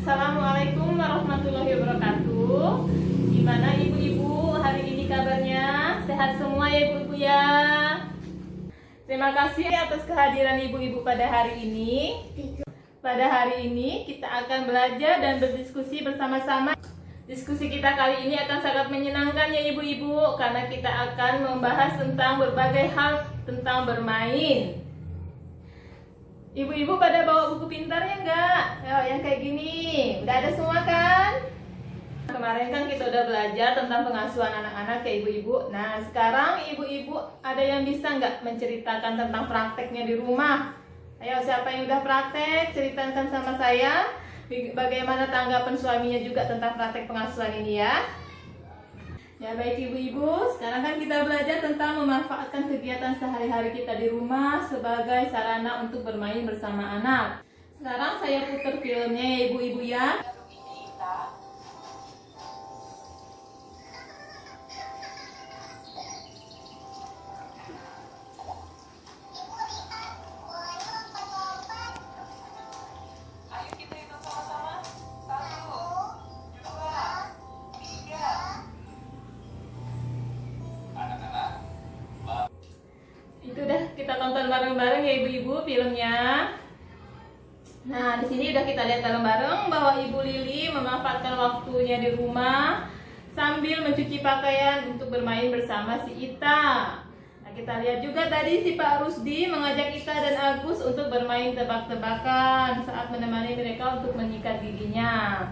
Assalamualaikum warahmatullahi wabarakatuh. Gimana ibu-ibu hari ini kabarnya? Sehat semua ya ibu-ibu ya? Terima kasih atas kehadiran ibu-ibu pada hari ini. Pada hari ini kita akan belajar dan berdiskusi bersama-sama. Diskusi kita kali ini akan sangat menyenangkan ya ibu-ibu, karena kita akan membahas tentang berbagai hal tentang bermain. Ibu-ibu pada bawa buku pintarnya enggak? Yang kayak gini, udah ada semua kan? Kemarin kan kita udah belajar tentang pengasuhan anak-anak ya ibu-ibu. Nah sekarang ibu-ibu ada yang bisa nggak menceritakan tentang prakteknya di rumah? Ayo, siapa yang udah praktek, ceritakan sama saya bagaimana tanggapan suaminya juga tentang praktek pengasuhan ini ya. Ya baik ibu-ibu, sekarang kan kita belajar tentang memanfaatkan kegiatan sehari-hari kita di rumah sebagai sarana untuk bermain bersama anak. Sekarang saya putar filmnya ya ibu-ibu ya. Itu udah kita tonton bareng-bareng ya ibu-ibu filmnya. Nah di sini udah kita lihat bareng-bareng bahwa Ibu Lili memanfaatkan waktunya di rumah sambil mencuci pakaian untuk bermain bersama si Ita. Nah kita lihat juga tadi si Pak Rusdi mengajak Ita dan Agus untuk bermain tebak-tebakan saat menemani mereka untuk menyikat giginya.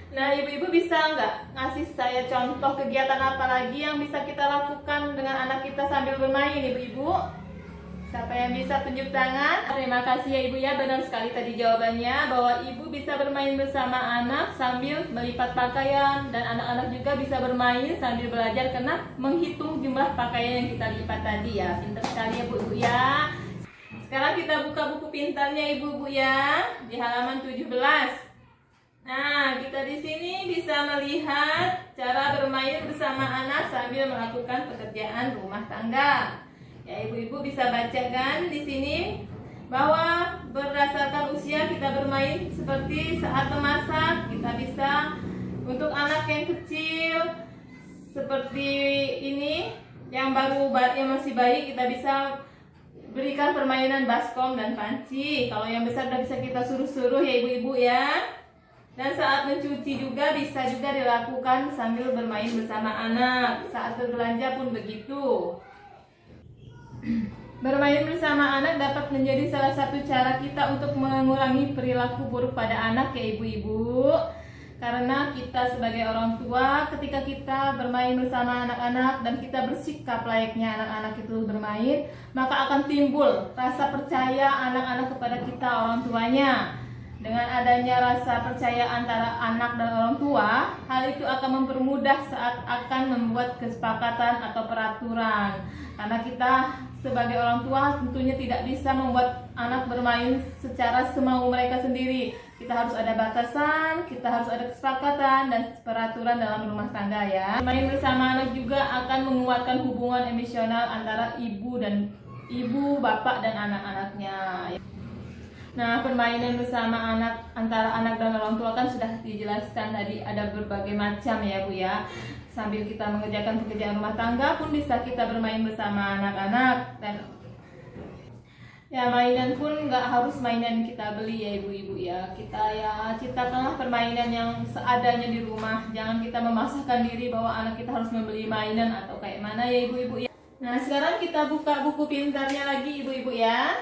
Nah ibu-ibu bisa nggak ngasih saya contoh kegiatan apa lagi yang bisa kita lakukan dengan anak kita sambil bermain ibu-ibu? Siapa yang bisa tunjuk tangan? Terima kasih ya ibu ya, benar sekali tadi jawabannya bahwa ibu bisa bermain bersama anak sambil melipat pakaian, dan anak-anak juga bisa bermain sambil belajar karena menghitung jumlah pakaian yang kita lipat tadi ya. Pintar sekali ya bu ya. Sekarang kita buka buku pintarnya ibu-ibu ya di halaman 17. Nah, kita di sini bisa melihat cara bermain bersama anak sambil melakukan pekerjaan rumah tangga. Ya, ibu-ibu bisa baca kan di sini bahwa berdasarkan usia kita bermain seperti saat memasak, kita bisa untuk anak yang kecil seperti ini yang masih bayi, kita bisa berikan permainan baskom dan panci. Kalau yang besar udah bisa kita suruh-suruh ya ibu-ibu ya. Dan saat mencuci juga bisa juga dilakukan sambil bermain bersama anak. Saat berbelanja pun begitu. Bermain bersama anak dapat menjadi salah satu cara kita untuk mengurangi perilaku buruk pada anak ya ibu-ibu. Karena kita sebagai orang tua, ketika kita bermain bersama anak-anak dan kita bersikap layaknya anak-anak itu bermain, maka akan timbul rasa percaya anak-anak kepada kita orang tuanya. Dengan adanya rasa percaya antara anak dan orang tua, hal itu akan mempermudah saat akan membuat kesepakatan atau peraturan. Karena kita sebagai orang tua tentunya tidak bisa membuat anak bermain secara semau mereka sendiri. Kita harus ada batasan, kita harus ada kesepakatan dan peraturan dalam rumah tangga ya. Bermain bersama anak juga akan menguatkan hubungan emosional antara ibu, bapak dan anak-anaknya. Nah, permainan bersama antara anak dan orang tua kan sudah dijelaskan tadi, ada berbagai macam ya Bu ya. Sambil kita mengerjakan pekerjaan rumah tangga pun bisa kita bermain bersama anak-anak. Dan ya mainan pun nggak harus mainan kita beli ya ibu-ibu ya. Kita ya ciptakanlah permainan yang seadanya di rumah. Jangan kita memaksakan diri bahwa anak kita harus membeli mainan atau kayak mana ya ibu-ibu ya. Nah, sekarang kita buka buku pintarnya lagi ibu-ibu ya.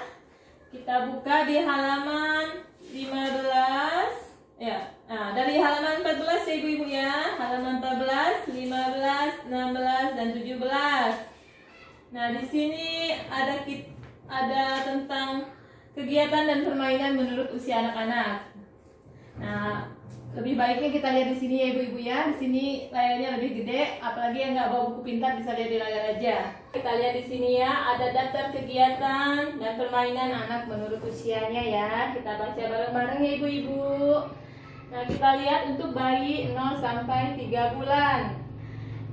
Kita buka di halaman 15 ya. Nah, dari halaman 14 ya ibu-ibu ya. Halaman 14, 15, 16 dan 17. Nah, di sini ada tentang kegiatan dan permainan menurut usia anak-anak. Nah, lebih baiknya kita lihat di sini ya ibu-ibu ya. Di sini layarnya lebih gede, apalagi yang nggak bawa buku pintar bisa lihat di layar aja. Kita lihat di sini ya, ada daftar kegiatan dan permainan anak menurut usianya ya. Kita baca bareng-bareng ya ibu-ibu. Nah, kita lihat untuk bayi 0 sampai 3 bulan.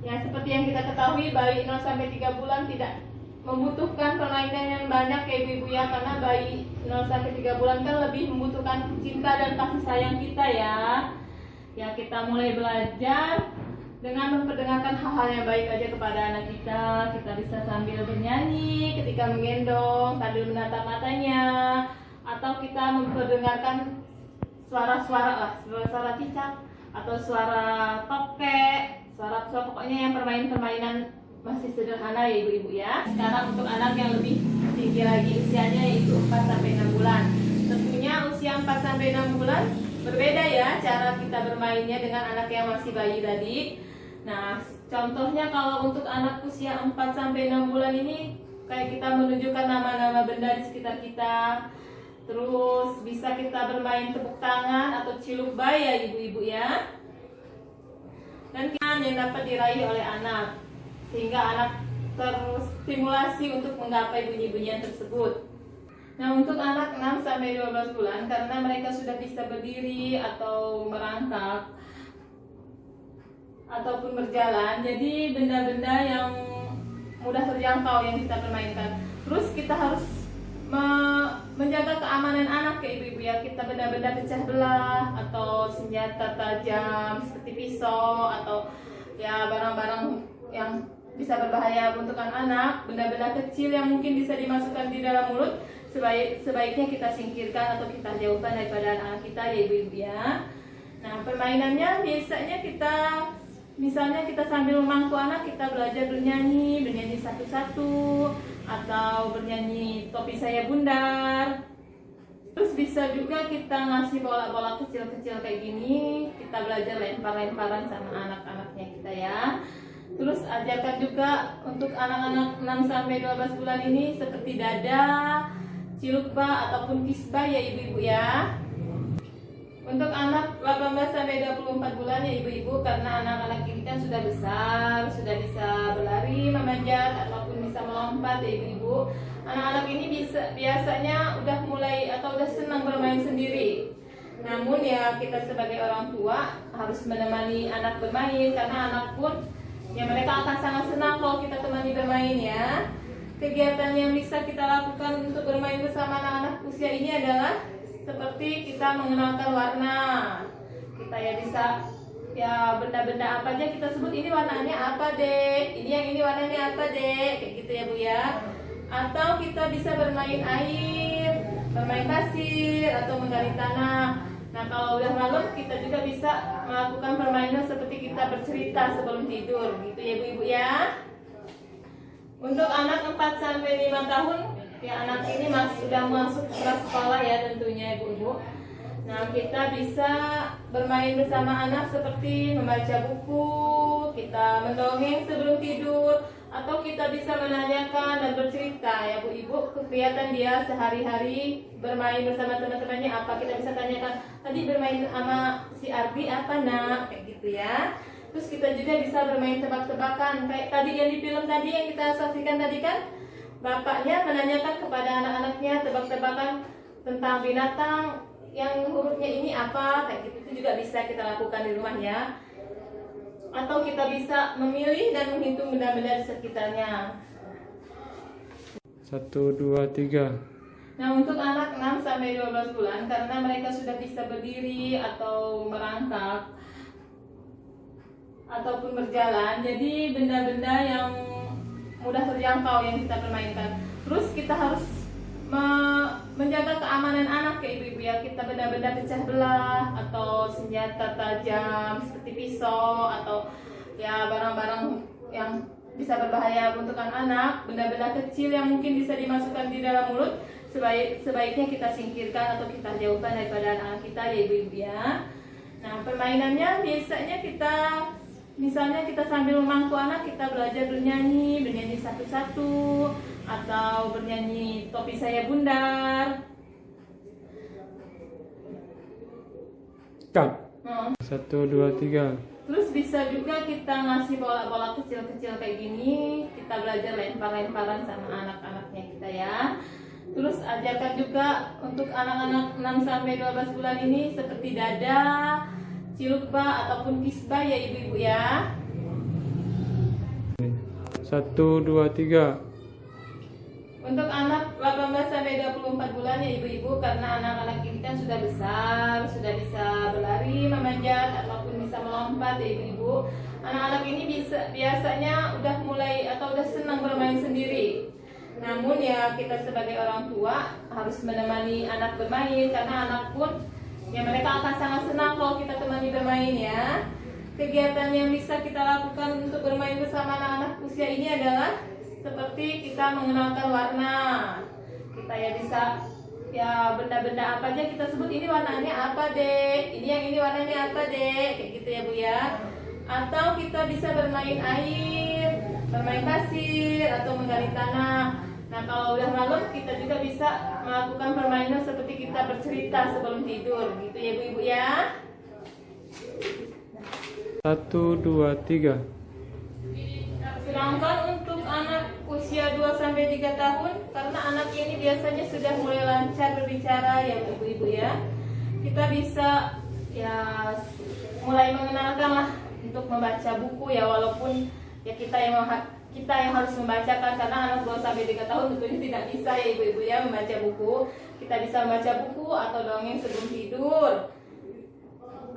Ya, seperti yang kita ketahui bayi 0 sampai 3 bulan tidak membutuhkan permainan yang banyak ya ibu-ibu ya, karena bayi 0 sampai 3 bulan kan lebih membutuhkan cinta dan kasih sayang kita ya. Ya, kita mulai belajar dengan memperdengarkan hal-hal yang baik aja kepada anak kita. Kita bisa sambil bernyanyi ketika menggendong, sambil menatap matanya, atau kita memperdengarkan suara-suara suara cicak atau suara tokek, suara pokoknya yang permainan masih sederhana ya ibu-ibu ya. Sekarang untuk anak yang lebih tinggi lagi usianya, yaitu 4 sampai 6 bulan. Tentunya usia 4 sampai 6 bulan berbeda ya cara kita bermainnya dengan anak yang masih bayi tadi. Nah, contohnya kalau untuk anak usia 4 sampai 6 bulan ini kayak kita menunjukkan nama-nama benda di sekitar kita. Terus bisa kita bermain tepuk tangan atau ciluk bayi ya ibu-ibu ya. Dan yang dapat diraih oleh anak, sehingga anak terstimulasi untuk menggapai bunyi-bunyian tersebut. Nah, untuk anak 6 sampai 12 bulan, karena mereka sudah bisa berdiri atau merangkak ataupun berjalan, jadi benda-benda yang mudah terjangkau yang kita permainkan. Terus kita harus menjaga keamanan anak ya ibu-ibu ya. Kita benda-benda pecah belah atau senjata tajam seperti pisau atau ya barang-barang yang bisa berbahaya untuk anak, benda-benda kecil yang mungkin bisa dimasukkan di dalam mulut, sebaiknya kita singkirkan atau kita jauhkan daripada anak kita ya ibu-ibu ya. Nah, permainannya biasanya misalnya kita sambil memangku anak, kita belajar bernyanyi satu-satu atau bernyanyi topi saya bundar. Terus bisa juga kita ngasih bola-bola kecil-kecil kayak gini, kita belajar lempar-lemparan sama anak-anaknya kita ya. Terus ajarkan juga untuk anak-anak 6 sampai 12 bulan ini seperti dada, cilukba ataupun kisbah ya ibu-ibu ya. Untuk anak 18 sampai 24 bulan ya ibu-ibu, karena anak-anak ini kan sudah besar, sudah bisa berlari, memanjat ataupun bisa melompat ya ibu-ibu. Anak-anak ini biasanya udah mulai atau udah senang bermain sendiri. Namun ya kita sebagai orang tua harus menemani anak bermain, karena anak pun ya mereka akan sangat senang kalau kita temani bermain ya. Kegiatan yang bisa kita lakukan untuk bermain bersama anak-anak usia ini adalah seperti kita mengenalkan warna. Kita ya bisa ya benda-benda apa aja kita sebut, ini warnanya apa dek, ini warnanya apa dek, kayak gitu ya bu ya. Atau kita bisa bermain air, bermain pasir atau menggali tanah. Nah, kalau udah malam kita juga bisa melakukan permainan seperti kita bercerita sebelum tidur gitu ya ibu-ibu ya. Untuk anak 4 sampai 5 tahun ya, anak ini sudah masuk kelas sekolah ya tentunya ibu-ibu. Nah, kita bisa bermain bersama anak seperti membaca buku, kita mendongeng sebelum tidur, atau kita bisa menanyakan dan bercerita ya bu ibu. Kegiatan dia sehari-hari bermain bersama teman-temannya apa, kita bisa tanyakan, tadi bermain sama si Ardi apa nak, kayak gitu ya. Terus kita juga bisa bermain tebak-tebakan kayak tadi yang di film tadi yang kita saksikan tadi kan, bapaknya menanyakan kepada anak-anaknya tebak-tebakan tentang binatang yang hurufnya ini apa, kayak gitu. Itu juga bisa kita lakukan di rumah ya. Atau kita bisa memilih dan menghitung benda-benda di sekitarnya. 1, 2, 3. Nah, untuk anak 6 sampai 12 bulan, karena mereka sudah bisa berdiri atau merangkak ataupun berjalan, jadi benda-benda yang mudah terjangkau yang kita permainkan. Terus kita harus menjaga keamanan anak ya ibu-ibu ya. Kita benda-benda pecah belah atau senjata tajam seperti pisau atau ya barang-barang yang bisa berbahaya untuk anak, benda-benda kecil yang mungkin bisa dimasukkan di dalam mulut, sebaiknya kita singkirkan atau kita jauhkan daripada anak kita ya ibu-ibu ya. Nah, permainannya biasanya misalnya kita sambil memangku anak, kita belajar bernyanyi satu-satu atau bernyanyi topi saya bundar. Cut. 1, 2, 3. Terus bisa juga kita ngasih bola-bola kecil-kecil kayak gini, kita belajar lempar-lemparan sama anak-anaknya kita ya. Terus ajarkan juga untuk anak-anak 6 sampai 12 bulan ini seperti dada, cilukba ataupun kisbah ya ibu-ibu ya. 1, 2, 3. Untuk anak 18 sampai 24 bulan ya ibu-ibu, karena anak-anak ini kan sudah besar, sudah bisa berlari, memanjat ataupun bisa melompat ya ibu-ibu. Anak-anak ini biasanya udah mulai atau udah senang bermain sendiri. Namun ya kita sebagai orang tua harus menemani anak bermain, karena anak pun ya mereka akan sangat senang kalau kita temani bermain ya. Kegiatan yang bisa kita lakukan untuk bermain bersama anak-anak usia ini adalah seperti kita mengenalkan warna. Kita ya bisa ya benda-benda apa aja kita sebut, ini warnanya apa dek, ini warnanya apa dek, kayak gitu ya bu ya. Atau kita bisa bermain air, bermain pasir atau menggali tanah. Nah kalau udah malam kita juga bisa melakukan permainan seperti kita bercerita sebelum tidur gitu ya bu-ibu ya. 1, 2, 3. Sedangkan untuk anak usia 2-3 tahun, karena anak ini biasanya sudah mulai lancar berbicara ya ibu-ibu ya, kita bisa ya mulai mengenalkan lah untuk membaca buku ya, walaupun ya kita yang harus membacakan, karena anak 2-3 tahun tentunya tidak bisa ya ibu-ibu ya membaca buku. Kita bisa membaca buku atau dongeng sebelum tidur,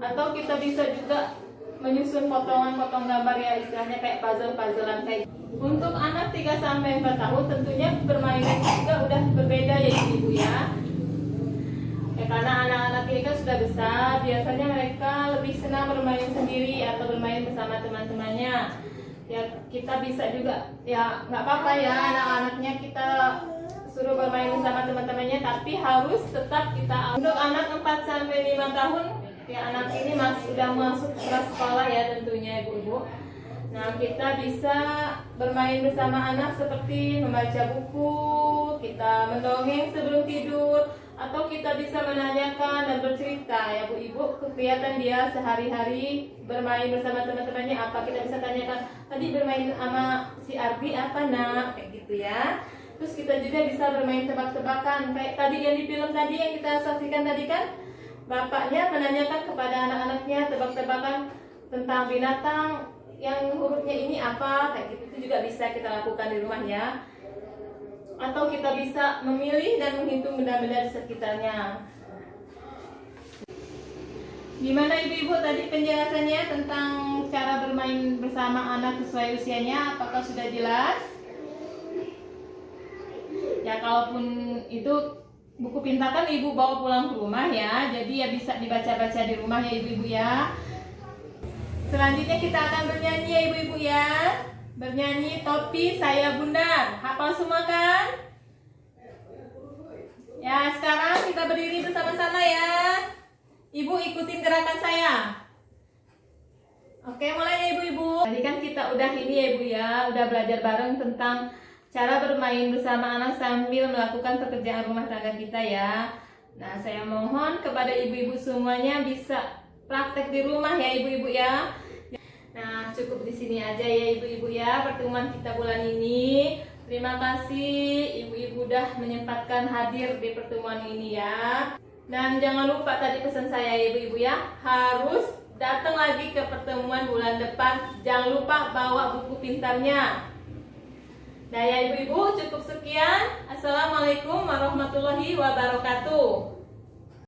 atau kita bisa juga menyusun potongan-potong gambar ya, istilahnya kayak puzzle-puzzlean kayak. Untuk anak 3-4 tahun tentunya permainan juga udah berbeda ya ibu ya. Ya karena anak-anak ini kan sudah besar, biasanya mereka lebih senang bermain sendiri atau bermain bersama teman-temannya. Ya kita bisa juga ya nggak apa-apa ya anak-anaknya kita suruh bermain bersama teman-temannya, tapi harus tetap kita. Untuk anak 4-5 tahun ya, anak ini sudah masuk kelas sekolah ya tentunya ibu-ibu. Nah kita bisa bermain bersama anak seperti membaca buku, kita mendongeng sebelum tidur, atau kita bisa menanyakan dan bercerita ya bu ibu kegiatan dia sehari-hari bermain bersama teman-temannya apa. Kita bisa tanyakan, tadi bermain sama si Ardi apa nak, kayak gitu ya. Terus kita juga bisa bermain tebak-tebakan kayak tadi yang di film tadi yang kita saksikan tadi kan, bapaknya menanyakan kepada anak-anaknya tebak-tebakan tentang binatang yang hurufnya ini apa, kayak gitu. Itu juga bisa kita lakukan di rumah ya. Atau kita bisa memilih dan menghitung benda-benda di sekitarnya. Gimana ibu-ibu tadi penjelasannya tentang cara bermain bersama anak sesuai usianya? Apakah sudah jelas? Ya kalaupun itu buku pintar kan ibu bawa pulang ke rumah ya, jadi ya bisa dibaca-baca di rumah ya ibu-ibu ya. Selanjutnya kita akan bernyanyi ya ibu-ibu ya. Bernyanyi Topi Saya Bundar. Hafal semua kan? Ya sekarang kita berdiri bersama-sama ya. Ibu ikutin gerakan saya. Oke mulai ya ibu-ibu. Tadi kan kita udah ini ya ibu ya, udah belajar bareng tentang cara bermain bersama anak sambil melakukan pekerjaan rumah tangga kita ya. Nah saya mohon kepada ibu-ibu semuanya bisa praktek di rumah ya ibu-ibu ya. Nah cukup di sini aja ya ibu-ibu ya pertemuan kita bulan ini. Terima kasih ibu-ibu udah menyempatkan hadir di pertemuan ini ya. Dan jangan lupa tadi pesan saya ibu-ibu ya, harus datang lagi ke pertemuan bulan depan. Jangan lupa bawa buku pintarnya. Nah ya ibu-ibu cukup sekian. Assalamualaikum warahmatullahi wabarakatuh.